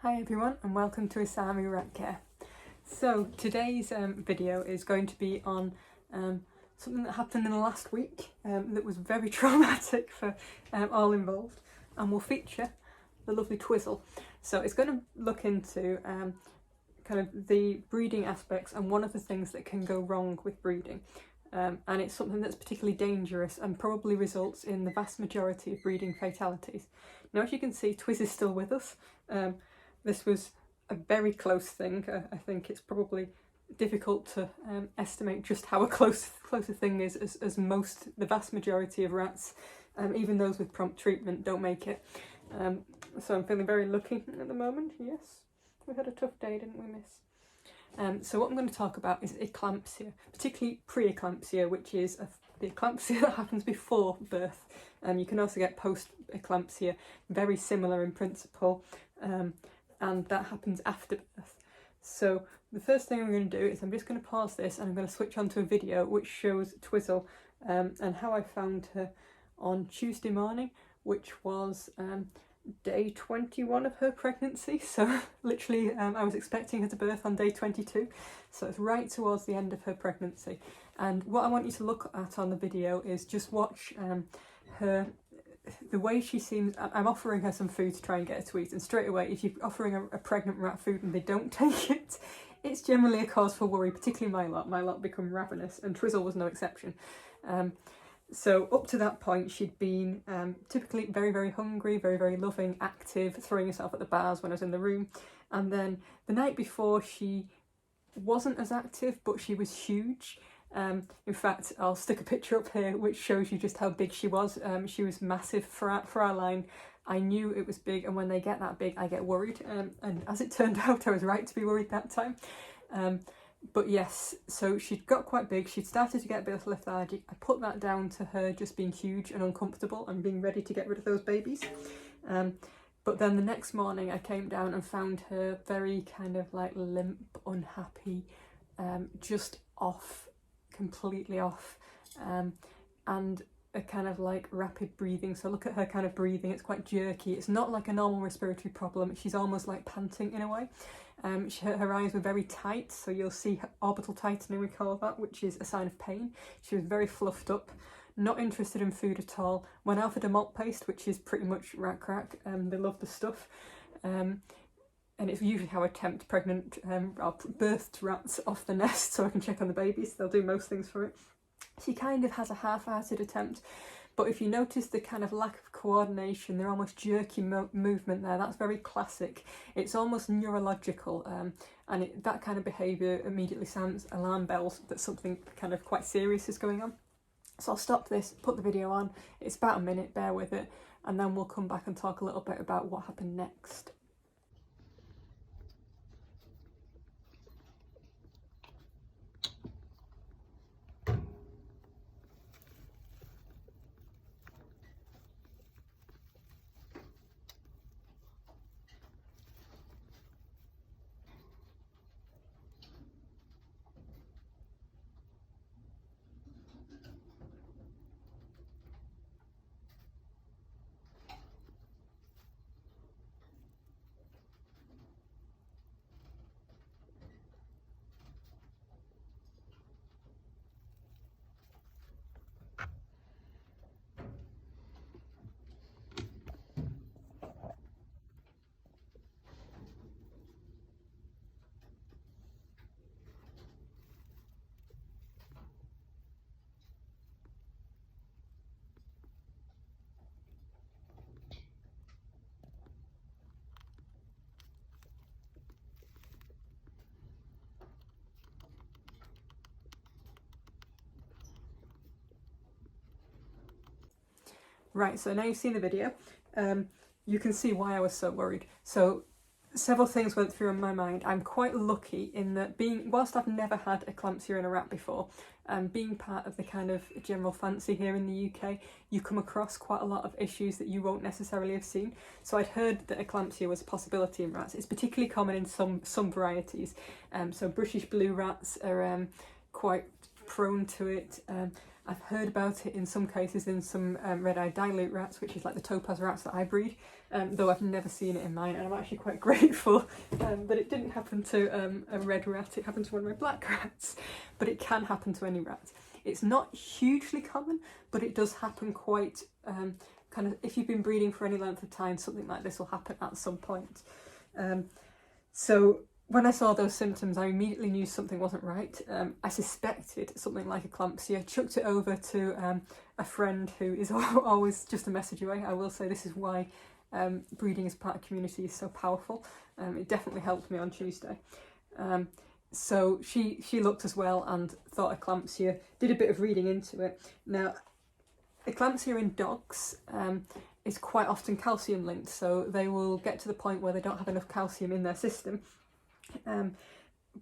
Hi everyone and welcome to Asami Rat Care. So today's video is going to be on something that happened in the last week that was very traumatic for all involved, and will feature the lovely Twizzle. So it's going to look into kind of the breeding aspects and one of the things that can go wrong with breeding. And it's something that's particularly dangerous and probably results in the vast majority of breeding fatalities. Now, as you can see, Twiz is still with us. This was a very close thing. I think it's probably difficult to estimate just how close a thing is, as the vast majority of rats, even those with prompt treatment, don't make it. So I'm feeling very lucky at the moment. Yes, we had a tough day, didn't we, miss? So what I'm going to talk about is eclampsia, particularly pre-eclampsia, which is the eclampsia that happens before birth. You can also get post-eclampsia, very similar in principle. And that happens after birth. So the first thing I'm going to do is I'm just going to pause this and I'm going to switch on to a video which shows Twizzle and how I found her on Tuesday morning, which was day 21 of her pregnancy. So literally I was expecting her to birth on day 22, so it's right towards the end of her pregnancy. And what I want you to look at on the video is just watch the way she seems. I'm offering her some food to try and get her to eat, and straight away, if you're offering a pregnant rat food and they don't take it, it's generally a cause for worry, particularly my lot. My lot become ravenous, and Twizzle was no exception. So up to that point, she'd been typically very, very hungry, very, very loving, active, throwing herself at the bars when I was in the room. And then the night before, she wasn't as active, but she was huge. In fact, I'll stick a picture up here which shows you just how big she was. She was massive for our line. I knew it was big, and when they get that big I get worried, and as it turned out I was right to be worried that time. But yes, so she'd got quite big, she'd started to get a bit of lethargy. I put that down to her just being huge and uncomfortable and being ready to get rid of those babies. But then the next morning I came down and found her very kind of like limp, unhappy, just off, completely off, and a kind of like rapid breathing. So look at her kind of breathing, it's quite jerky. It's not like a normal respiratory problem, she's almost like panting in a way. Her eyes were very tight, so you'll see orbital tightening, we call that, which is a sign of pain. She was very fluffed up, not interested in food at all. When I offered a malt paste, which is pretty much rat crack, they love the stuff. And it's usually how I tempt pregnant or birthed rats off the nest so I can check on the babies. They'll do most things for it. She kind of has a half-hearted attempt, but if you notice the kind of lack of coordination, they're almost jerky movement there, that's very classic. It's almost neurological, and that kind of behaviour immediately sounds alarm bells that something kind of quite serious is going on. So I'll stop this, put the video on, it's about a minute, bear with it, and then we'll come back and talk a little bit about what happened next. Right, so now you've seen the video, you can see why I was so worried. So several things went through in my mind. I'm quite lucky in that, whilst I've never had eclampsia in a rat before, being part of the kind of general fancy here in the UK, you come across quite a lot of issues that you won't necessarily have seen. So I'd heard that eclampsia was a possibility in rats. It's particularly common in some varieties. So British blue rats are quite prone to it. I've heard about it in some cases in some red-eyed dilute rats, which is like the topaz rats that I breed, though I've never seen it in mine, and I'm actually quite grateful that it didn't happen to a red rat. It happened to one of my black rats, but it can happen to any rat. It's not hugely common, but it does happen quite kind of, if you've been breeding for any length of time, something like this will happen at some point. So when I saw those symptoms, I immediately knew something wasn't right. I suspected something like eclampsia, chucked it over to a friend who is always just a message away. I will say this is why breeding as part of community is so powerful. It definitely helped me on Tuesday. So she looked as well and thought eclampsia, did a bit of reading into it. Now, eclampsia in dogs is quite often calcium linked, so they will get to the point where they don't have enough calcium in their system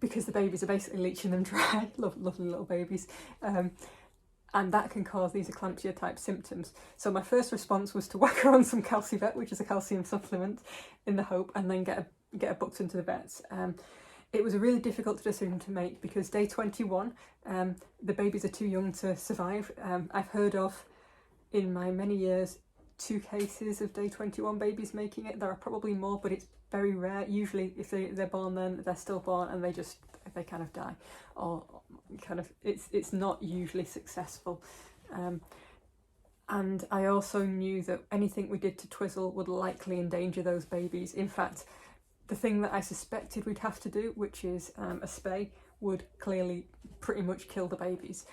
because the babies are basically leaching them dry. Lovely little babies. And that can cause these eclampsia type symptoms. So my first response was to whack her on some Calcivet, which is a calcium supplement, in the hope, and then get her booked into the vets. It was a really difficult decision to make because day 21, the babies are too young to survive. I've heard of, in my many years, 2 cases of day 21 babies making it. There are probably more, but it's very rare. Usually if they're born then, they're still born and they kind of die, or kind of, it's not usually successful. And I also knew that anything we did to Twizzle would likely endanger those babies. In fact, the thing that I suspected we'd have to do, which is a spay, would clearly pretty much kill the babies.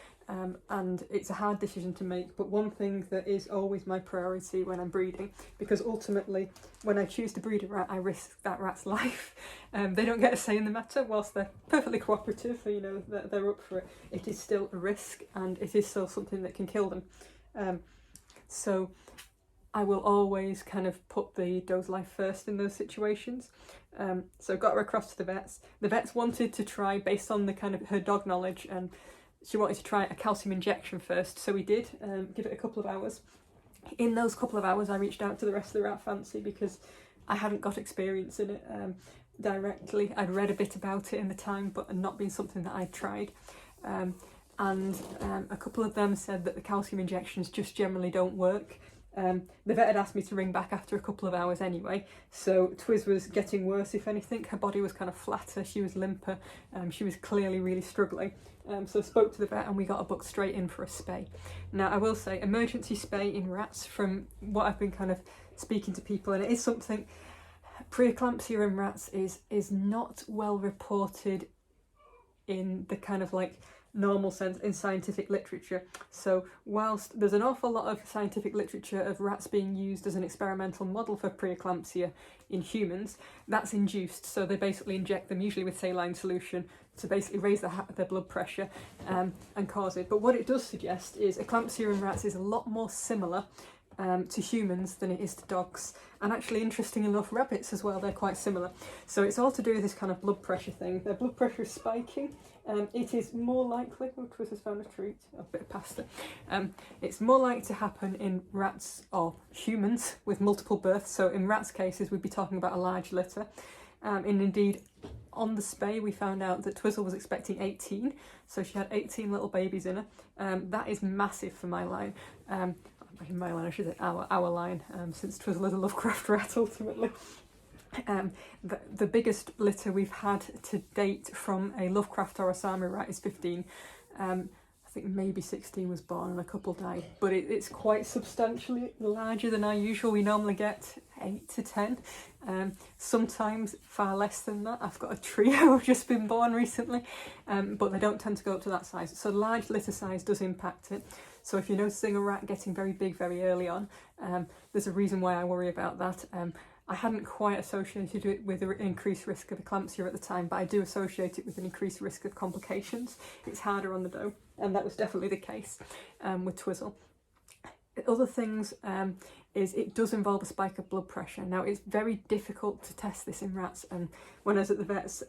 And it's a hard decision to make, but one thing that is always my priority when I'm breeding, because ultimately when I choose to breed a rat, I risk that rat's life. They don't get a say in the matter. Whilst they're perfectly cooperative, you know, they're up for it, it is still a risk, and it is still something that can kill them. So I will always kind of put the doe's life first in those situations. So got her across to the vets. The vets wanted to try, based on the kind of her dog knowledge, and she wanted to try a calcium injection first, so we did, give it a couple of hours. In those couple of hours I reached out to the rest of the rat fancy because I hadn't got experience in it directly. I'd read a bit about it in the time, but not been something that I'd tried. And a couple of them said that the calcium injections just generally don't work. The vet had asked me to ring back after a couple of hours anyway, so Twiz was getting worse if anything. Her body was kind of flatter, she was limper, she was clearly really struggling. So I spoke to the vet and we got a book straight in for a spay. Now I will say, emergency spay in rats, from what I've been kind of speaking to people, and it is something, preeclampsia in rats is not well reported in the kind of like normal sense in scientific literature. So whilst there's an awful lot of scientific literature of rats being used as an experimental model for preeclampsia in humans, that's induced. So they basically inject them, usually with saline solution, to basically raise their blood pressure and cause it. But what it does suggest is eclampsia in rats is a lot more similar to humans than it is to dogs, and actually, interesting enough, rabbits as well, they're quite similar. So it's all to do with this kind of blood pressure thing. Their blood pressure is spiking. It is more likely, oh, Twiz has found a treat, a bit of pasta. It's more likely to happen in rats or humans with multiple births. So in rats' cases, we'd be talking about a large litter. And indeed, on the spay, we found out that Twizzle was expecting 18. So she had 18 little babies in her. That is massive for my line. In my line, I should say our line, since Twizzle is a Lovecraft rat ultimately. The biggest litter we've had to date from a Lovecraft or a Sami rat is 15. I think maybe 16 was born and a couple died, but it's quite substantially larger than our usual. We normally get 8 to 10, sometimes far less than that. I've got a trio who've just been born recently, but they don't tend to go up to that size. So large litter size does impact it. So if you're noticing a rat getting very big very early on, there's a reason why I worry about that. I hadn't quite associated it with an increased risk of eclampsia at the time, but I do associate it with an increased risk of complications. It's harder on the doe, and that was definitely the case with Twizzle. Other things is it does involve a spike of blood pressure. Now, it's very difficult to test this in rats, and when I was at the vets,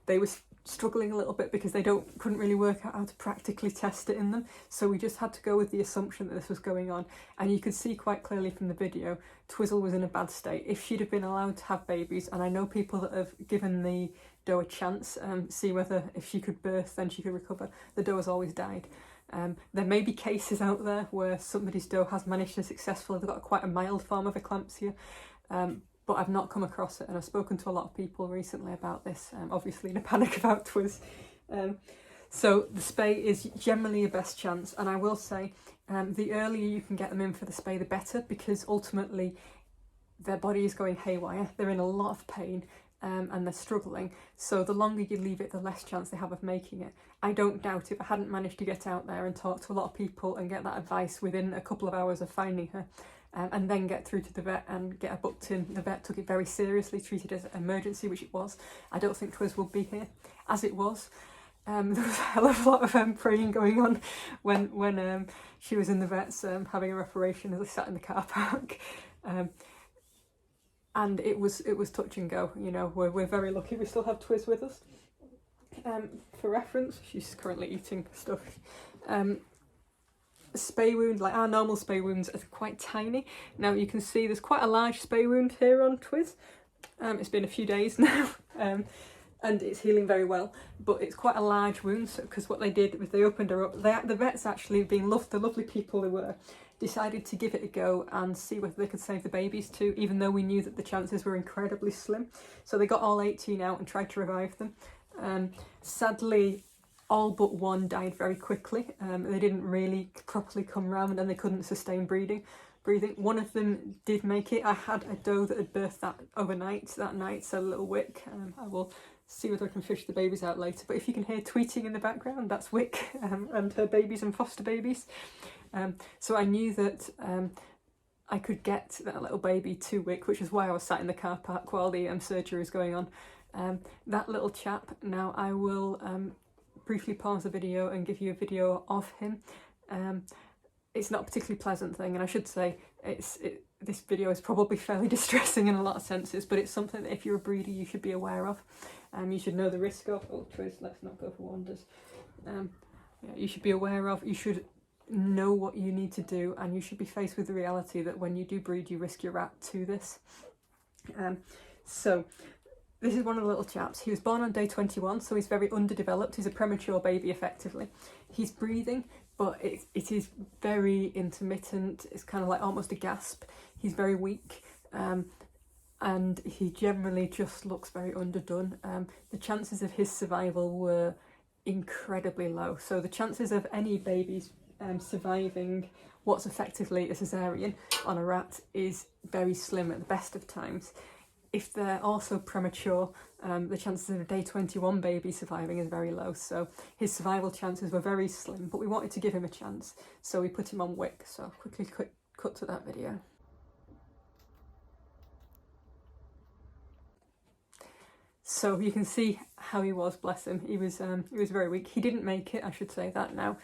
they were struggling a little bit because they couldn't really work out how to practically test it in them. So we just had to go with the assumption that this was going on, and you could see quite clearly from the video, Twizzle was in a bad state. If she'd have been allowed to have babies, and I know people that have given the doe a chance, see whether if she could birth then she could recover, the doe has always died. There may be cases out there where somebody's doe has managed to successfully, they've got quite a mild form of eclampsia, but I've not come across it, and I've spoken to a lot of people recently about this, obviously in a panic about Twiz. So the spay is generally your best chance, and I will say the earlier you can get them in for the spay the better, because ultimately their body is going haywire, they're in a lot of pain, and they're struggling, so the longer you leave it, the less chance they have of making it. I don't doubt if I hadn't managed to get out there and talk to a lot of people and get that advice within a couple of hours of finding her, and then get through to the vet and get her booked in. The vet took it very seriously, treated it as an emergency, which it was. I don't think Twiz would be here. As it was, there was a hell of a lot of praying going on when she was in the vet's having her operation as I sat in the car park. And it was touch and go. You know, we're very lucky we still have Twiz with us. For reference, she's currently eating stuff. Spay wound, like our normal spay wounds, are quite tiny. Now you can see there's quite a large spay wound here on Twiz. It's been a few days now, and it's healing very well, but it's quite a large wound, because what they did was they opened her up. The vets, actually, being the lovely people they were, decided to give it a go and see whether they could save the babies too, even though we knew that the chances were incredibly slim. So they got all 18 out and tried to revive them. Sadly, all but one died very quickly. They didn't really properly come round and they couldn't sustain breathing. One of them did make it. I had a doe that had birthed that night, so a little Wick. I will see whether I can fish the babies out later, but if you can hear tweeting in the background, that's Wick and her babies and foster babies. So I knew that I could get that little baby to Wick, which is why I was sat in the car park while the surgery was going on. That little chap, now I will briefly pause the video and give you a video of him. It's not a particularly pleasant thing, and I should say this video is probably fairly distressing in a lot of senses, but it's something that if you're a breeder you should be aware of. You should know the risk of. Oh, Twiz, let's not go for wanders. Yeah, you should be aware of. You should know what you need to do, and you should be faced with the reality that when you do breed, you risk your rat to this. So this is one of the little chaps. He was born on day 21, so he's very underdeveloped. He's a premature baby, effectively. He's breathing, but it is very intermittent. It's kind of like almost a gasp. He's very weak, and he generally just looks very underdone. The chances of his survival were incredibly low. So the chances of any babies surviving what's effectively a cesarean on a rat is very slim at the best of times. If they're also premature, the chances of a day 21 baby surviving is very low, so his survival chances were very slim, but we wanted to give him a chance, so we put him on Wick. So quickly cut to that video. So you can see how he was, bless him. He was very weak. He didn't make it, I should say that now.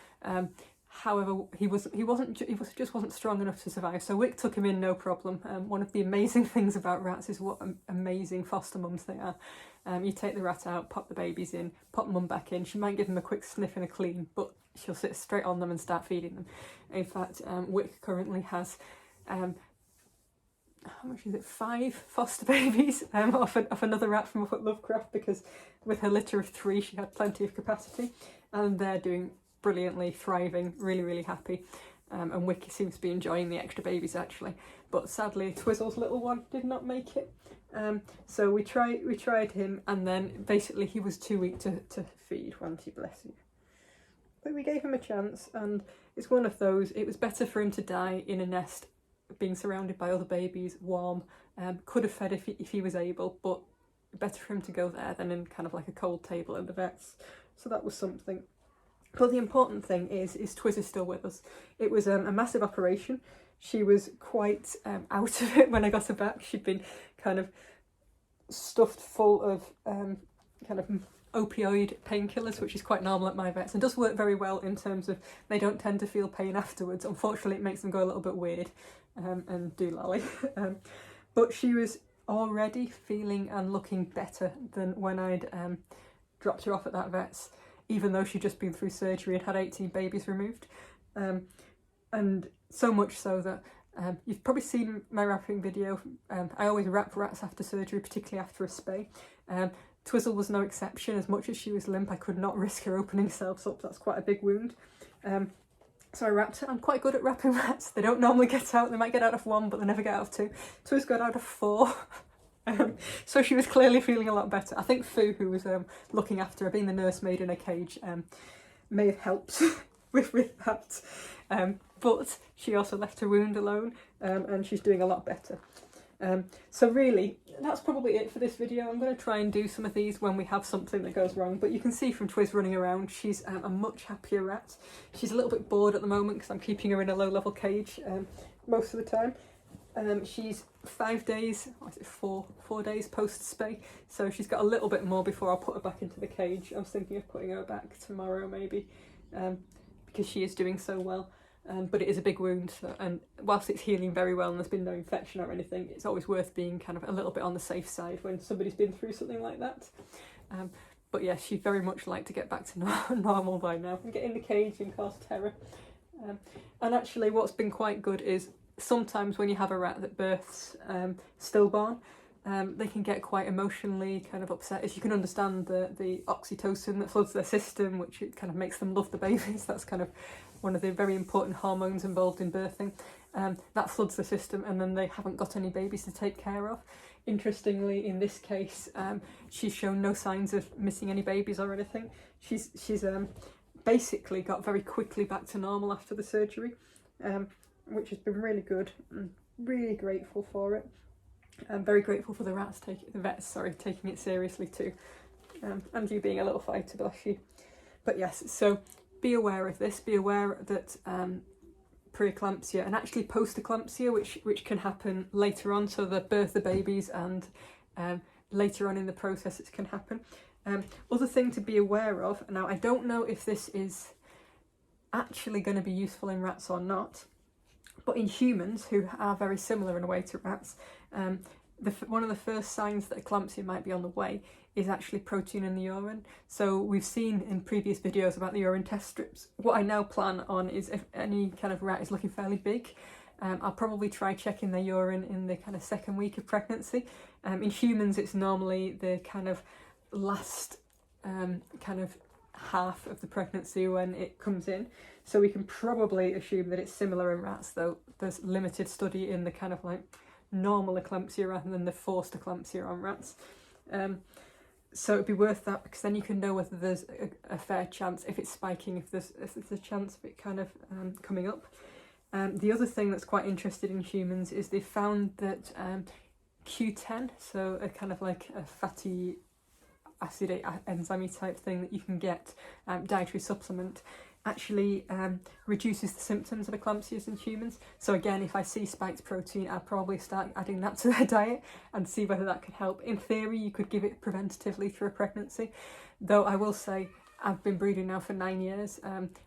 However, he just wasn't strong enough to survive. So Wick took him in, no problem. One of the amazing things about rats is what amazing foster mums they are. You take the rat out, pop the babies in, pop mum back in. She might give them a quick sniff and a clean, but she'll sit straight on them and start feeding them. In fact, Wick currently has how much is it? 5 foster babies off another rat from up at Lovecraft, because with her litter of 3 she had plenty of capacity, and they're doing brilliantly, thriving, really happy, and Wick seems to be enjoying the extra babies actually. But sadly Twizzle's little one did not make it, so we tried him, and then basically he was too weak to feed, wasn't he, bless you. But we gave him a chance, and it's one of those, it was better for him to die in a nest being surrounded by other babies, warm, could have fed if he was able, but better for him to go there than in kind of like a cold table at the vets. So that was something. But the important thing is Twiz is still with us. It was a massive operation. She was quite out of it when I got her back. She'd been kind of stuffed full of kind of opioid painkillers, which is quite normal at my vets and does work very well in terms of they don't tend to feel pain afterwards. Unfortunately, it makes them go a little bit weird and do lolly. But she was already feeling and looking better than when I'd dropped her off at that vet's, even though she'd just been through surgery and had 18 babies removed. And so much so that you've probably seen my wrapping video. I always wrap rats after surgery, particularly after a spay. Twizzle was no exception. As much as she was limp, I could not risk her opening herself up. That's quite a big wound. So I wrapped it. I'm quite good at wrapping rats. They don't normally get out. They might get out of 1, but they never get out of 2. Twiz got out of 4. So she was clearly feeling a lot better. I think Fu, who was looking after her, being the nursemaid in a cage, may have helped with that. But she also left her wound alone, and she's doing a lot better. So really, that's probably it for this video. I'm going to try and do some of these when we have something that goes wrong, but you can see from Twiz running around, she's a much happier rat. She's a little bit bored at the moment because I'm keeping her in a low-level cage most of the time. She's 5 days, or is it 4 days post-spay, so she's got a little bit more before I'll put her back into the cage. I was thinking of putting her back tomorrow maybe, because she is doing so well. But it is a big wound, so, and whilst it's healing very well and there's been no infection or anything, it's always worth being kind of a little bit on the safe side when somebody's been through something like that. But yeah, she'd very much like to get back to normal by now and get in the cage and cause terror. And actually what's been quite good is sometimes when you have a rat that births stillborn, they can get quite emotionally kind of upset. As you can understand, the oxytocin that floods their system, which it kind of makes them love the babies, that's kind of one of the very important hormones involved in birthing. That floods the system and then they haven't got any babies to take care of. Interestingly, in this case, she's shown no signs of missing any babies or anything. She's basically got very quickly back to normal after the surgery, which has been really good. I'm really grateful for it. I'm very grateful for the vets taking it seriously too, and you being a little fighter, bless you. But yes, so be aware of this. Be aware that pre-eclampsia and actually post-eclampsia, which can happen later on, so the birth of babies and later on in the process it can happen. Other thing to be aware of, now I don't know if this is actually going to be useful in rats or not, but in humans who are very similar in a way to rats, one of the first signs that eclampsia might be on the way is actually protein in the urine. So we've seen in previous videos about the urine test strips. What I now plan on is, if any kind of rat is looking fairly big, I'll probably try checking their urine in the kind of 2nd week of pregnancy. In humans it's normally the kind of last kind of half of the pregnancy when it comes in, so we can probably assume that it's similar in rats, though there's limited study in the kind of like normal eclampsia rather than the forced eclampsia on rats. So it'd be worth that, because then you can know whether there's a fair chance, if it's spiking, if there's a chance of it kind of coming up. The other thing that's quite interesting in humans is they found that Q10, so a kind of like a fatty acid enzyme type thing that you can get, dietary supplement, actually reduces the symptoms of eclampsias in humans. So again, if I see spiked protein, I'll probably start adding that to their diet and see whether that can help. In theory, you could give it preventatively through a pregnancy, though I will say I've been breeding now for 9 years,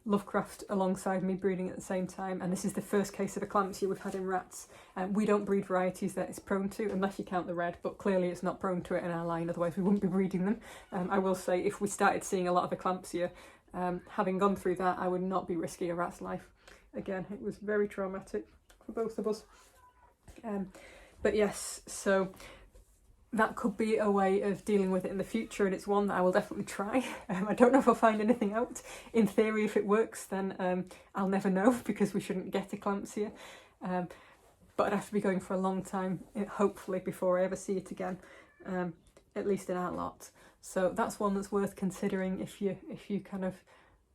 Lovecraft alongside me breeding at the same time, and this is the first case of eclampsia we've had in rats. We don't breed varieties that it's prone to, unless you count the red, but clearly it's not prone to it in our line, otherwise we wouldn't be breeding them. I will say, if we started seeing a lot of eclampsia, having gone through that, I would not be risking a rat's life. Again, it was very traumatic for both of us. But yes, so that could be a way of dealing with it in the future, and it's one that I will definitely try. I don't know if I'll find anything out. In theory, if it works, then I'll never know, because we shouldn't get eclampsia. But I'd have to be going for a long time, hopefully, before I ever see it again, at least in our lot. So that's one that's worth considering if you kind of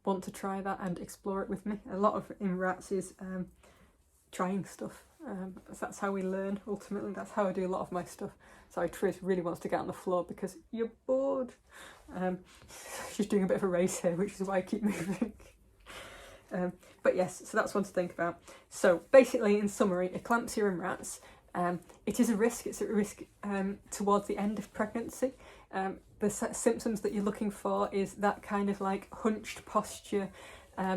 want to try that and explore it with me. A lot of in rats is trying stuff. That's how we learn, ultimately. That's how I do a lot of my stuff. Sorry, Tris really wants to get on the floor because you're bored. She's doing a bit of a race here, which is why I keep moving. But yes, so that's one to think about. So basically, in summary, eclampsia in rats, it is a risk. It's a risk towards the end of pregnancy. The symptoms that you're looking for is that kind of like hunched posture,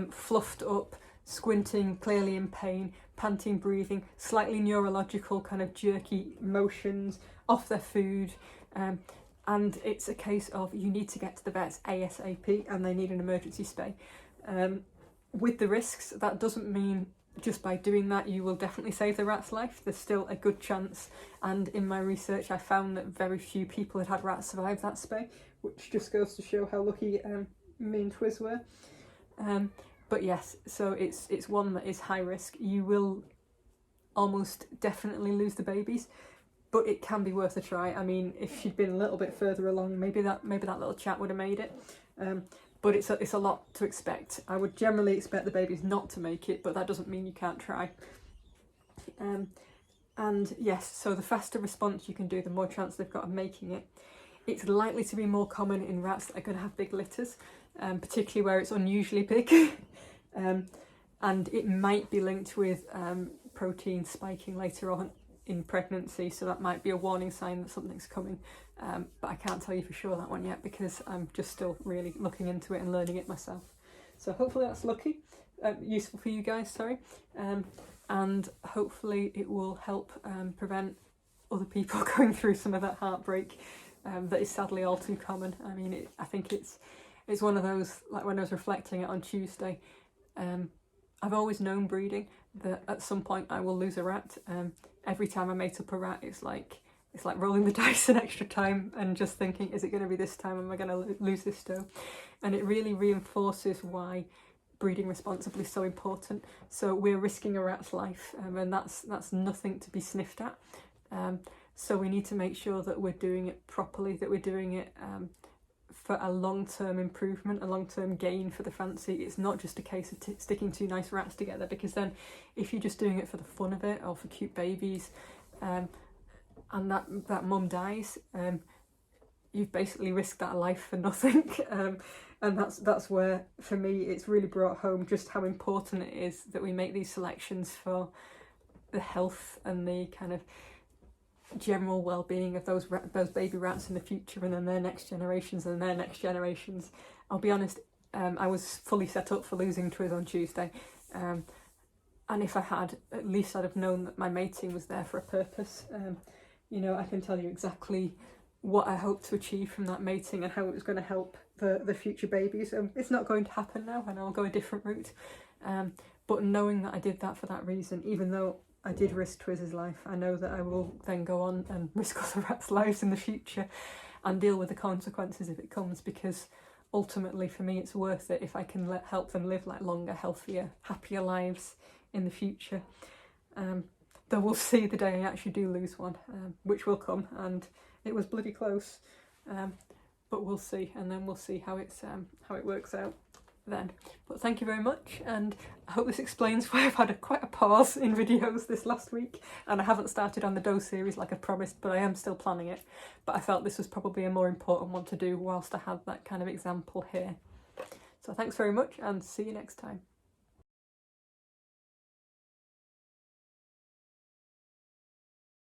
fluffed up, squinting, clearly in pain, panting breathing, slightly neurological kind of jerky motions, off their food, and it's a case of you need to get to the vets ASAP and they need an emergency spay. With the risks, that doesn't mean just by doing that you will definitely save the rat's life. There's still a good chance, and in my research I found that very few people had had rats survive that spay, which just goes to show how lucky me and Twiz were. But yes, so it's one that is high risk. You will almost definitely lose the babies, but it can be worth a try. I mean, if she'd been a little bit further along, maybe that little chat would have made it. But it's a lot to expect. I would generally expect the babies not to make it, but that doesn't mean you can't try. And yes, so the faster response you can do, the more chance they've got of making it. It's likely to be more common in rats that are going to have big litters, particularly where it's unusually big. And it might be linked with protein spiking later on in pregnancy, so that might be a warning sign that something's coming. But I can't tell you for sure that one yet, because I'm just still really looking into it and learning it myself. So hopefully that's useful for you guys, sorry. And hopefully it will help prevent other people going through some of that heartbreak that is sadly all too common. I mean, I think it's one of those, like when I was reflecting it on Tuesday, I've always known breeding that at some point I will lose a rat. Every time I mate up a rat, it's like rolling the dice an extra time and just thinking, is it going to be this time? Am I going to lose this doe? And it really reinforces why breeding responsibly is so important. So we're risking a rat's life, and that's nothing to be sniffed at. So we need to make sure that we're doing it properly, that we're doing it for a long-term improvement, a long-term gain for the fancy. It's not just a case of sticking two nice rats together, because then if you're just doing it for the fun of it or for cute babies, and that mum dies, you've basically risked that life for nothing. And that's where, for me, it's really brought home just how important it is that we make these selections for the health and the kind of general well-being of those baby rats in the future, and then their next generations and their next generations. I'll be honest, I was fully set up for losing Twiz on Tuesday, and if I had, at least I'd have known that my mating was there for a purpose. You know, I can tell you exactly what I hope to achieve from that mating and how it was going to help the future babies. It's not going to happen now, and I'll go a different route. But knowing that I did that for that reason, even though I did risk Twiz's life, I know that I will then go on and risk other rats' lives in the future and deal with the consequences if it comes, because ultimately for me it's worth it if I can help them live like longer, healthier, happier lives in the future. Though we'll see the day I actually do lose one, which will come, and it was bloody close. But we'll see, and then we'll see how it works out then. But thank you very much, and I hope this explains why I've had quite a pause in videos this last week, and I haven't started on the doe series like I promised, but I am still planning it. But I felt this was probably a more important one to do whilst I had that kind of example here. So thanks very much, and see you next time.